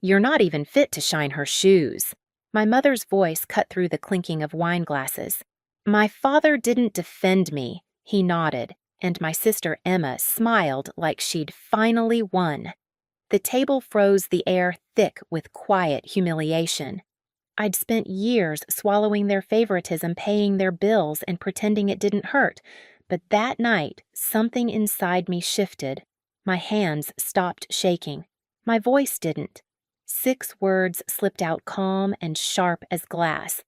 "You're not even fit to shine her shoes." My mother's voice cut through the clinking of wine glasses. "My father didn't defend me," he nodded, and my sister Emma smiled like she'd finally won. The table froze the air thick with quiet humiliation. I'd spent years swallowing their favoritism, paying their bills, and pretending it didn't hurt. But that night, something inside me shifted. My hands stopped shaking. My voice didn't. 6 words slipped out calm and sharp as glass.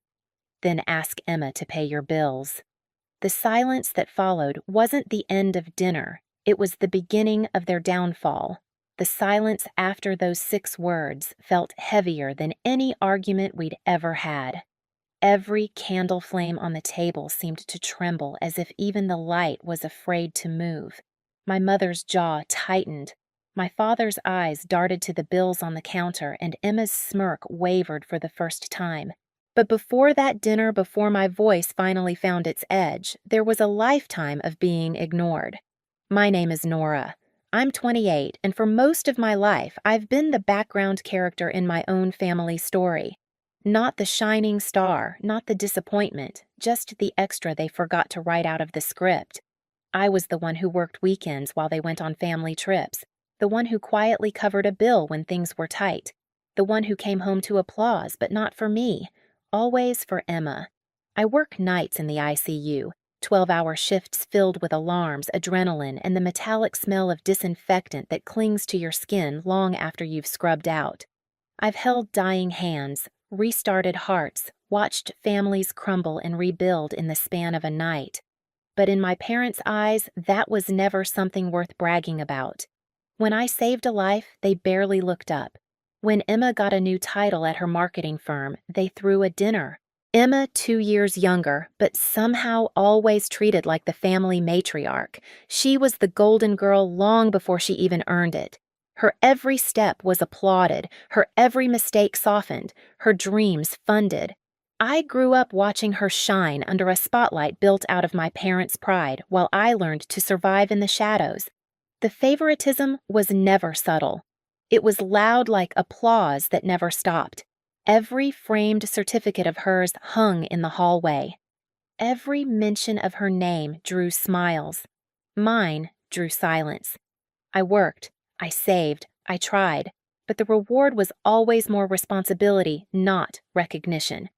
"Then ask Emma to pay your bills." The silence that followed wasn't the end of dinner. It was the beginning of their downfall. The silence after those 6 words felt heavier than any argument we'd ever had. Every candle flame on the table seemed to tremble as if even the light was afraid to move. My mother's jaw tightened. My father's eyes darted to the bills on the counter, and Emma's smirk wavered for the first time. But before that dinner, before my voice finally found its edge, there was a lifetime of being ignored. My name is Nora. I'm 28, and for most of my life, I've been the background character in my own family story. Not the shining star, not the disappointment, just the extra they forgot to write out of the script. I was the one who worked weekends while they went on family trips, the one who quietly covered a bill when things were tight, the one who came home to applause, but not for me, always for Emma. I work nights in the ICU, 12-hour shifts filled with alarms, adrenaline, and the metallic smell of disinfectant that clings to your skin long after you've scrubbed out. I've held dying hands, restarted hearts, watched families crumble and rebuild in the span of a night. But in my parents' eyes, that was never something worth bragging about. When I saved a life, they barely looked up. When Emma got a new title at her marketing firm, they threw a dinner. Emma, 2 years younger, but somehow always treated like the family matriarch. She was the golden girl long before she even earned it. Her every step was applauded, her every mistake softened, her dreams funded. I grew up watching her shine under a spotlight built out of my parents' pride while I learned to survive in the shadows. The favoritism was never subtle. It was loud like applause that never stopped. Every framed certificate of hers hung in the hallway. Every mention of her name drew smiles. Mine drew silence. I worked, I saved, I tried, but the reward was always more responsibility, not recognition.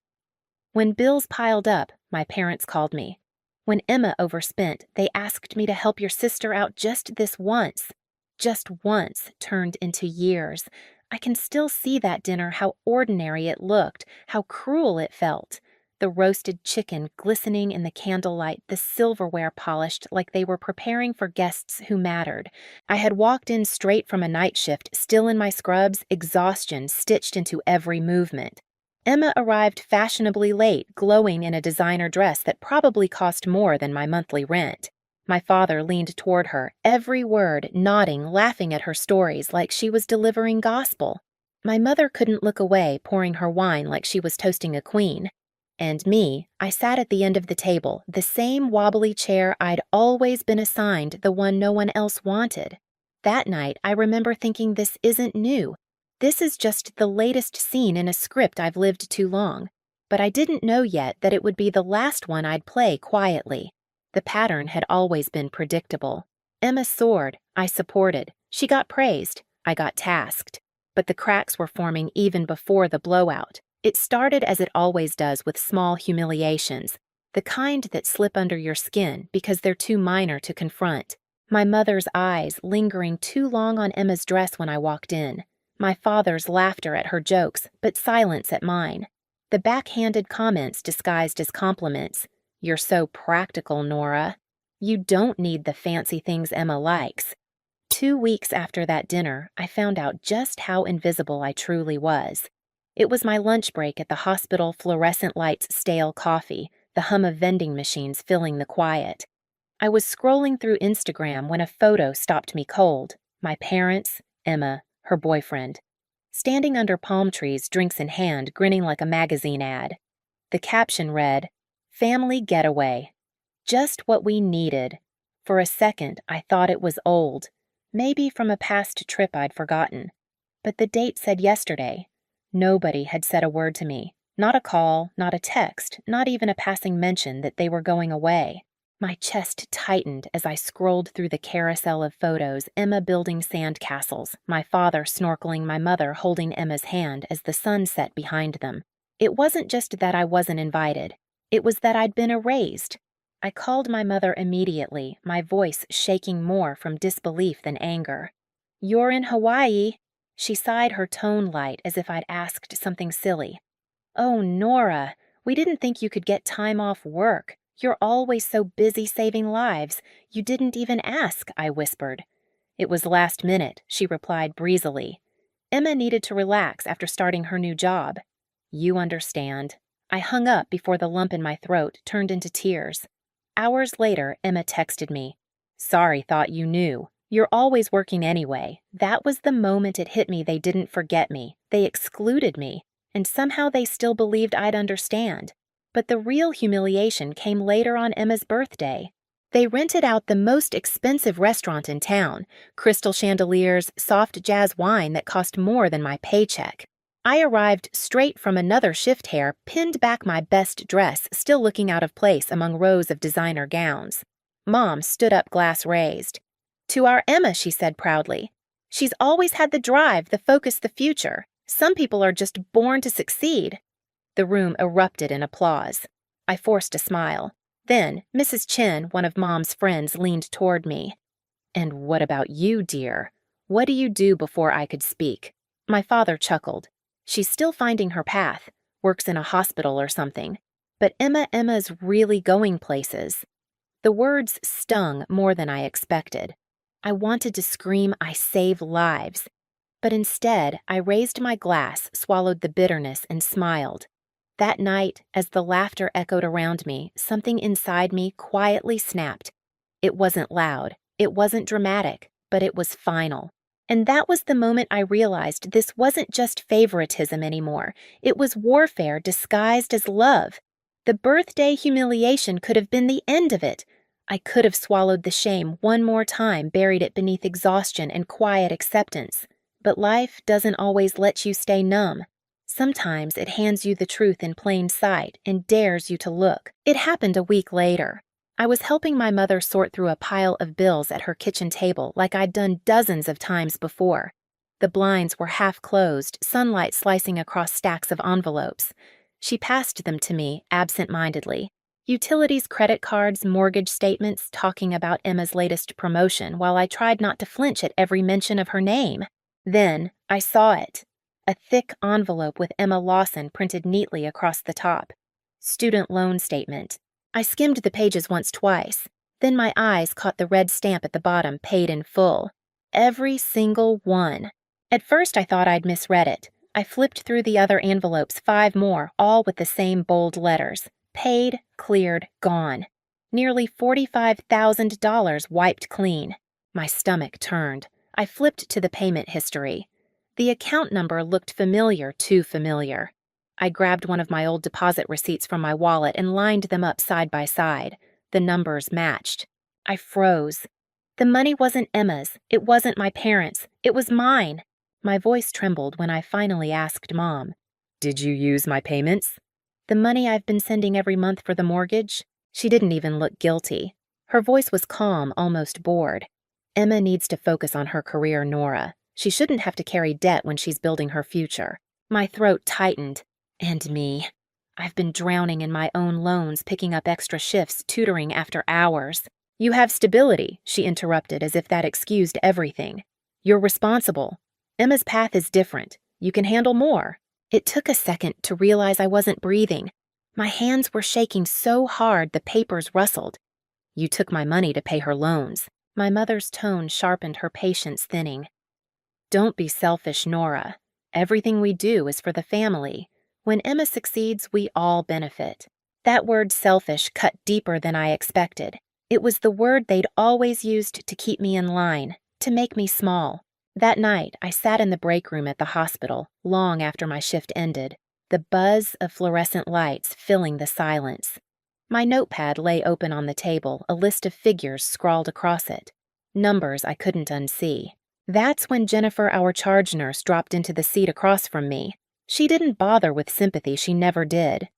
When bills piled up, my parents called me. When Emma overspent, they asked me to help your sister out just this once. Just once turned into years. I can still see that dinner, how ordinary it looked, how cruel it felt. The roasted chicken glistening in the candlelight, the silverware polished like they were preparing for guests who mattered. I had walked in straight from a night shift, still in my scrubs, exhaustion stitched into every movement. Emma arrived fashionably late, glowing in a designer dress that probably cost more than my monthly rent. My father leaned toward her, every word, nodding, laughing at her stories like she was delivering gospel. My mother couldn't look away, pouring her wine like she was toasting a queen. And me, I sat at the end of the table, the same wobbly chair I'd always been assigned, the one no one else wanted. That night, I remember thinking, this isn't new. This is just the latest scene in a script I've lived too long. But I didn't know yet that it would be the last one I'd play quietly. The pattern had always been predictable. Emma soared, I supported. She got praised, I got tasked. But the cracks were forming even before the blowout. It started as it always does, with small humiliations, the kind that slip under your skin because they're too minor to confront. My mother's eyes lingering too long on Emma's dress when I walked in. My father's laughter at her jokes, but silence at mine. The backhanded comments disguised as compliments. "You're so practical, Nora. You don't need the fancy things Emma likes." 2 weeks after that dinner, I found out just how invisible I truly was. It was my lunch break at the hospital, fluorescent lights, stale coffee, the hum of vending machines filling the quiet. I was scrolling through Instagram when a photo stopped me cold. My parents, Emma, her boyfriend. Standing under palm trees, drinks in hand, grinning like a magazine ad. The caption read, "Family getaway." Just what we needed. For a second, I thought it was old. Maybe from a past trip I'd forgotten. But the date said yesterday. Nobody had said a word to me. Not a call, not a text, not even a passing mention that they were going away. My chest tightened as I scrolled through the carousel of photos, Emma building sand castles, my father snorkeling, my mother holding Emma's hand as the sun set behind them. It wasn't just that I wasn't invited. It was that I'd been erased. I called my mother immediately, my voice shaking more from disbelief than anger. "You're in Hawaii." She sighed, her tone light, as if I'd asked something silly. "Oh, Nora, we didn't think you could get time off work. You're always so busy saving lives. You didn't even ask," I whispered. "It was last minute," she replied breezily. "Emma needed to relax after starting her new job." "You understand." I hung up before the lump in my throat turned into tears. Hours later, Emma texted me. "Sorry, thought you knew. You're always working anyway." That was the moment it hit me they didn't forget me. They excluded me. And somehow they still believed I'd understand. But the real humiliation came later on Emma's birthday. They rented out the most expensive restaurant in town, crystal chandeliers, soft jazz wine that cost more than my paycheck. I arrived straight from another shift hair, pinned back my best dress, still looking out of place among rows of designer gowns. Mom stood up, glass raised. "To our Emma," she said proudly. "She's always had the drive, the focus, the future. Some people are just born to succeed." The room erupted in applause. I forced a smile. Then Mrs. Chen, one of Mom's friends, leaned toward me. "And what about you, dear? What do you do?" Before I could speak. My father chuckled. "She's still finding her path. Works in a hospital or something. But Emma's really going places." The words stung more than I expected. I wanted to scream, "I save lives." But instead, I raised my glass, swallowed the bitterness, and smiled. That night, as the laughter echoed around me, something inside me quietly snapped. It wasn't loud, it wasn't dramatic, but it was final. And that was the moment I realized this wasn't just favoritism anymore. It was warfare disguised as love. The birthday humiliation could have been the end of it. I could have swallowed the shame one more time, buried it beneath exhaustion and quiet acceptance. But life doesn't always let you stay numb. Sometimes it hands you the truth in plain sight and dares you to look. It happened a week later. I was helping my mother sort through a pile of bills at her kitchen table like I'd done dozens of times before. The blinds were half closed, sunlight slicing across stacks of envelopes. She passed them to me, absent-mindedly. Utilities, credit cards, mortgage statements, talking about Emma's latest promotion while I tried not to flinch at every mention of her name. Then I saw it. A thick envelope with Emma Lawson printed neatly across the top. Student loan statement. I skimmed the pages once, twice. Then my eyes caught the red stamp at the bottom, paid in full. Every single one. At first I thought I'd misread it. I flipped through the other envelopes, 5 more, all with the same bold letters. Paid, cleared, gone. Nearly $45,000 wiped clean. My stomach turned. I flipped to the payment history. The account number looked familiar, too familiar. I grabbed one of my old deposit receipts from my wallet and lined them up side by side. The numbers matched. I froze. The money wasn't Emma's. It wasn't my parents'. It was mine. My voice trembled when I finally asked Mom, "Did you use my payments?" "The money I've been sending every month for the mortgage?" She didn't even look guilty. Her voice was calm, almost bored. "Emma needs to focus on her career, Nora. She shouldn't have to carry debt when she's building her future." My throat tightened. And me. I've been drowning in my own loans, picking up extra shifts, tutoring after hours. "You have stability," she interrupted as if that excused everything. "You're responsible. Emma's path is different. You can handle more." It took a second to realize I wasn't breathing. My hands were shaking so hard the papers rustled. "You took my money to pay her loans." My mother's tone sharpened, her patience thinning. "Don't be selfish, Nora. Everything we do is for the family. When Emma succeeds, we all benefit." That word selfish cut deeper than I expected. It was the word they'd always used to keep me in line, to make me small. That night, I sat in the break room at the hospital, long after my shift ended, the buzz of fluorescent lights filling the silence. My notepad lay open on the table, a list of figures scrawled across it. Numbers I couldn't unsee. That's when Jennifer, our charge nurse, dropped into the seat across from me. She didn't bother with sympathy, she never did.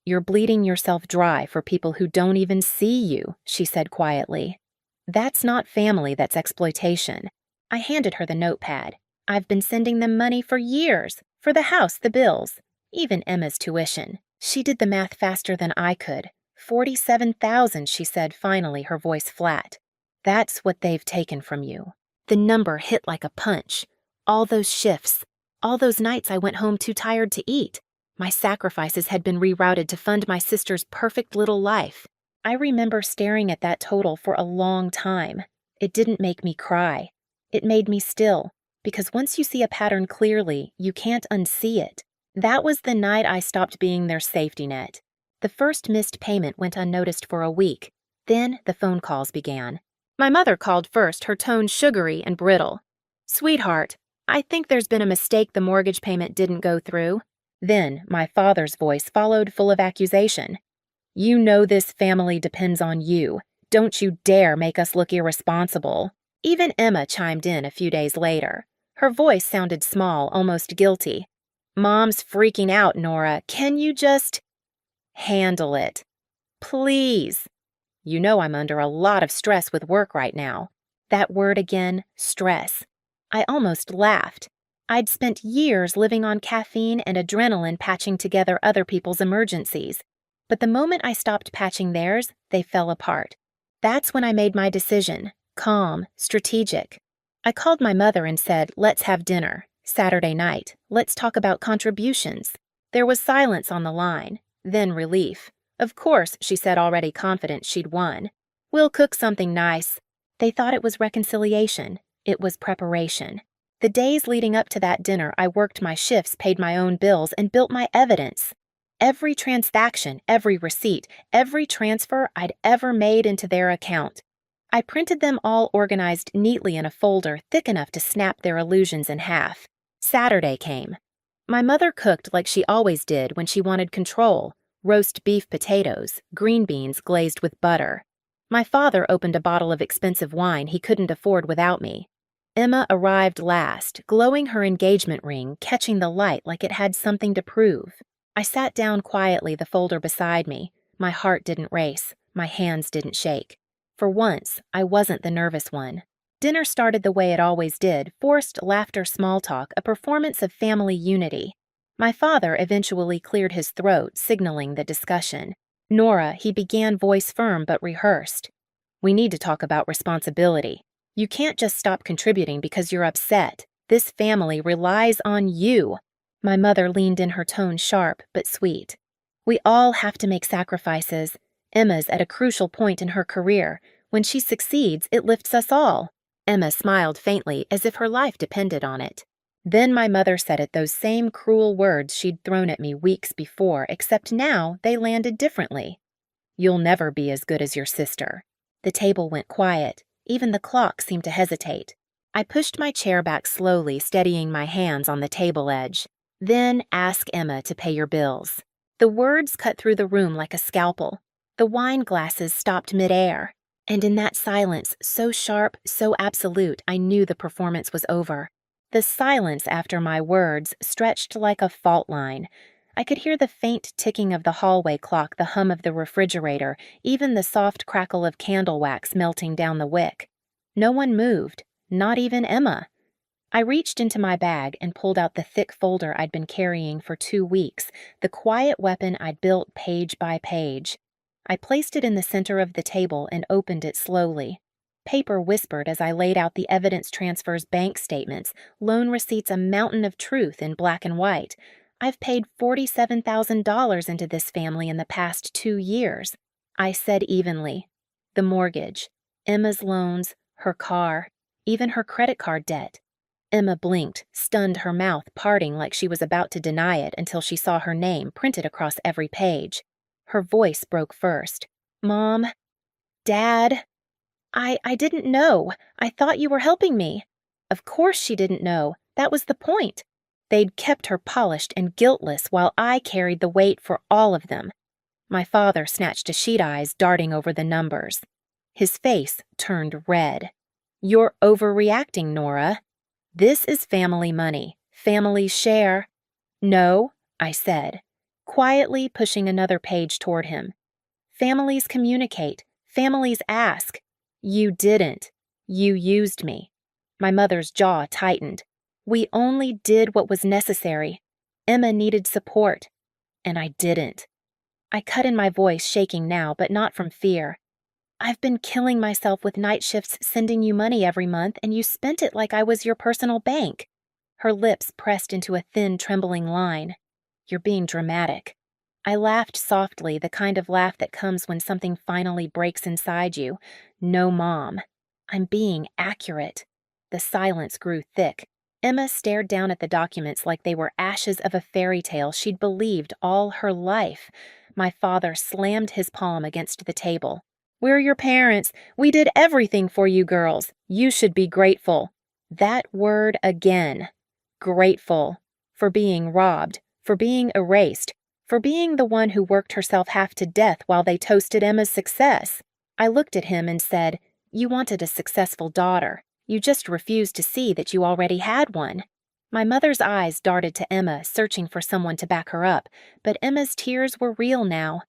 "You're bleeding yourself dry for people who don't even see you," she said quietly. "That's not family, that's exploitation." I handed her the notepad. "I've been sending them money for years, for the house, the bills, even Emma's tuition." She did the math faster than I could. 47,000, she said finally, her voice flat. "That's what they've taken from you." The number hit like a punch. All those shifts, all those nights I went home too tired to eat. My sacrifices had been rerouted to fund my sister's perfect little life. I remember staring at that total for a long time. It didn't make me cry. It made me still, because once you see a pattern clearly, you can't unsee it. That was the night I stopped being their safety net. The first missed payment went unnoticed for a week. Then the phone calls began. My mother called first, her tone sugary and brittle. "Sweetheart, I think there's been a mistake, the mortgage payment didn't go through." Then my father's voice followed, full of accusation. "You know this family depends on you. Don't you dare make us look irresponsible." Even Emma chimed in a few days later. Her voice sounded small, almost guilty. "Mom's freaking out, Nora. Can you just handle it? Please. You know I'm under a lot of stress with work right now." That word again, stress. I almost laughed. I'd spent years living on caffeine and adrenaline patching together other people's emergencies. But the moment I stopped patching theirs, they fell apart. That's when I made my decision, calm, strategic. I called my mother and said, "Let's have dinner. Saturday night. Let's talk about contributions." There was silence on the line, then relief. Of course, she said, already confident she'd won. "We'll cook something nice." They thought it was reconciliation. It was preparation. The days leading up to that dinner, I worked my shifts, paid my own bills, and built my evidence. Every transaction, every receipt, every transfer I'd ever made into their account. I printed them all organized neatly in a folder thick enough to snap their illusions in half. Saturday came. My mother cooked like she always did when she wanted control. Roast beef potatoes, green beans glazed with butter. My father opened a bottle of expensive wine he couldn't afford without me. Emma arrived last, glowing her engagement ring, catching the light like it had something to prove. I sat down quietly, the folder beside me. My heart didn't race. My hands didn't shake. For once, I wasn't the nervous one. Dinner started the way it always did, forced laughter, small talk, a performance of family unity. My father eventually cleared his throat, signaling the discussion. "Nora," he began, voice firm but rehearsed. "We need to talk about responsibility. You can't just stop contributing because you're upset. This family relies on you." My mother leaned in, her tone sharp but sweet. "We all have to make sacrifices. Emma's at a crucial point in her career. When she succeeds, it lifts us all." Emma smiled faintly, as if her life depended on it. Then my mother said it, those same cruel words she'd thrown at me weeks before, except now they landed differently. "You'll never be as good as your sister." The table went quiet. Even the clock seemed to hesitate. I pushed my chair back slowly, steadying my hands on the table edge. "Then ask Emma to pay your bills." The words cut through the room like a scalpel. The wine glasses stopped midair. And in that silence, so sharp, so absolute, I knew the performance was over. The silence after my words stretched like a fault line. I could hear the faint ticking of the hallway clock, the hum of the refrigerator, even the soft crackle of candle wax melting down the wick. No one moved, not even Emma. I reached into my bag and pulled out the thick folder I'd been carrying for 2 weeks, the quiet weapon I'd built page by page. I placed it in the center of the table and opened it slowly. Paper whispered as I laid out the evidence transfers, bank statements, loan receipts, a mountain of truth in black and white. "I've paid $47,000 into this family in the past 2 years. I said evenly. The mortgage, Emma's loans, her car, even her credit card debt. Emma blinked, stunned, her mouth parting like she was about to deny it until she saw her name printed across every page. Her voice broke first. "Mom, Dad, I didn't know. I thought you were helping me." Of course she didn't know. That was the point. They'd kept her polished and guiltless while I carried the weight for all of them. My father snatched a sheet, eyes darting over the numbers. His face turned red. "You're overreacting, Nora." This is family money. Families share. No, I said, quietly pushing another page toward him. Families communicate. Families ask. You didn't. You used me. My mother's jaw tightened. We only did what was necessary. Emma needed support, and I didn't. I cut in my voice, shaking now, but not from fear. I've been killing myself with night shifts sending you money every month, and you spent it like I was your personal bank. Her lips pressed into a thin, trembling line. You're being dramatic. I laughed softly, the kind of laugh that comes when something finally breaks inside you. No, Mom. I'm being accurate. The silence grew thick. Emma stared down at the documents like they were ashes of a fairy tale she'd believed all her life. My father slammed his palm against the table. We're your parents. We did everything for you girls. You should be grateful. That word again. Grateful. For being robbed. For being erased. For being the one who worked herself half to death while they toasted Emma's success. I looked at him and said, You wanted a successful daughter. You just refused to see that you already had one. My mother's eyes darted to Emma, searching for someone to back her up, but Emma's tears were real now.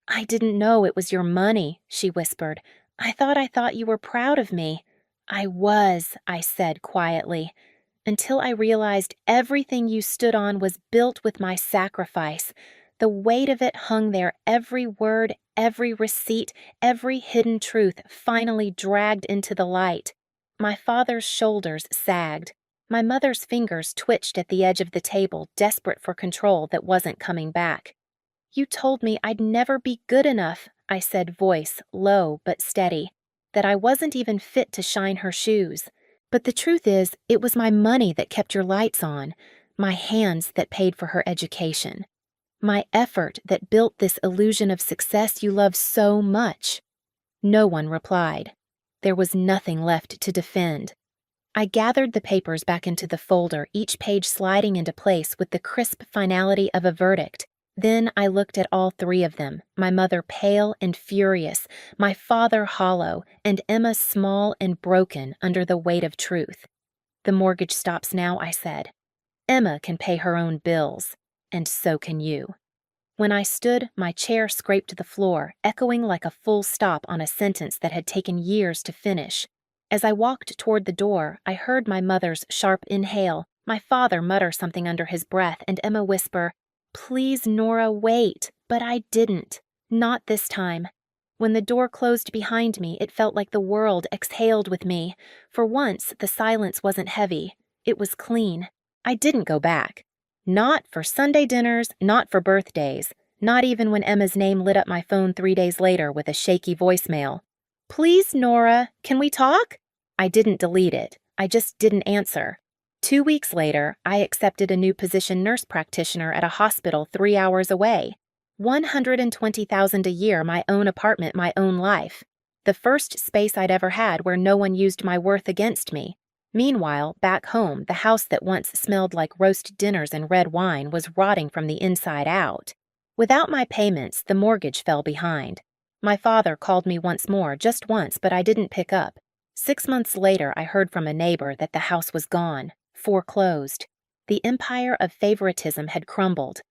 I didn't know it was your money, she whispered. I thought you were proud of me. I was, I said quietly, until I realized everything you stood on was built with my sacrifice. The weight of it hung there, every word, every receipt, every hidden truth finally dragged into the light. My father's shoulders sagged. My mother's fingers twitched at the edge of the table, desperate for control that wasn't coming back. You told me I'd never be good enough, I said, voice low but steady, that I wasn't even fit to shine her shoes. But the truth is, it was my money that kept your lights on, my hands that paid for her education, my effort that built this illusion of success you love so much. No one replied. There was nothing left to defend. I gathered the papers back into the folder, each page sliding into place with the crisp finality of a verdict. Then I looked at all three of them, my mother pale and furious, my father hollow, and Emma small and broken under the weight of truth. The mortgage stops now, I said. Emma can pay her own bills, and so can you. When I stood, my chair scraped the floor, echoing like a full stop on a sentence that had taken years to finish. As I walked toward the door, I heard my mother's sharp inhale, my father mutter something under his breath, and Emma whisper, Please, Nora, wait. But I didn't. Not this time. When the door closed behind me, it felt like the world exhaled with me. For once, the silence wasn't heavy. It was clean. I didn't go back. Not for Sunday dinners, not for birthdays, not even when Emma's name lit up my phone 3 days later with a shaky voicemail. Please, Nora, can we talk? I didn't delete it. I just didn't answer. 2 weeks later, I accepted a new position nurse practitioner at a hospital 3 hours away. $120,000 a year, my own apartment, my own life. The first space I'd ever had where no one used my worth against me. Meanwhile, back home, the house that once smelled like roast dinners and red wine was rotting from the inside out. Without my payments, the mortgage fell behind. My father called me once more, just once, but I didn't pick up. 6 months later, I heard from a neighbor that the house was gone. Foreclosed. The empire of favoritism had crumbled.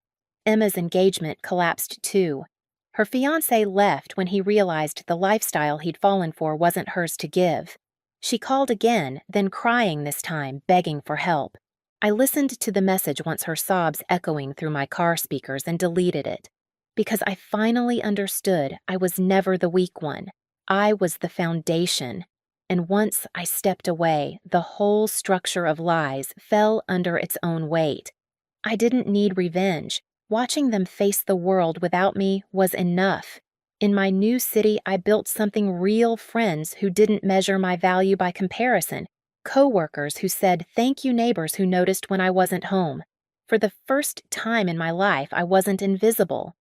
Emma's engagement collapsed too. Her fiancé left when he realized the lifestyle he'd fallen for wasn't hers to give. She called again, then crying this time, begging for help. I listened to the message once her sobs echoing through my car speakers and deleted it. Because I finally understood I was never the weak one. I was the foundation. And once I stepped away, the whole structure of lies fell under its own weight. I didn't need revenge. Watching them face the world without me was enough. In my new city, I built something real friends who didn't measure my value by comparison, co-workers who said thank you neighbors who noticed when I wasn't home. For the first time in my life, I wasn't invisible.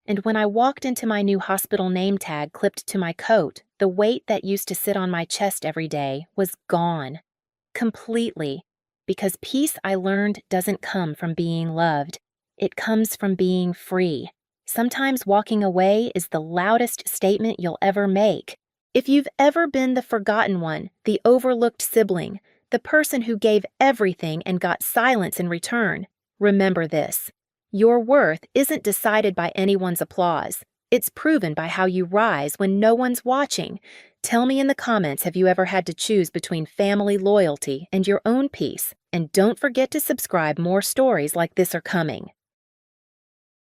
And when I walked into my new hospital name tag clipped to my coat, the weight that used to sit on my chest every day was gone. Completely. Because peace, I learned, doesn't come from being loved. It comes from being free. Sometimes walking away is the loudest statement you'll ever make. If you've ever been the forgotten one, the overlooked sibling, the person who gave everything and got silence in return. Remember this: your worth isn't decided by anyone's applause. It's proven by how you rise when no one's watching. Tell me in the comments, have you ever had to choose between family loyalty and your own peace? And don't forget to subscribe. More stories like this are coming.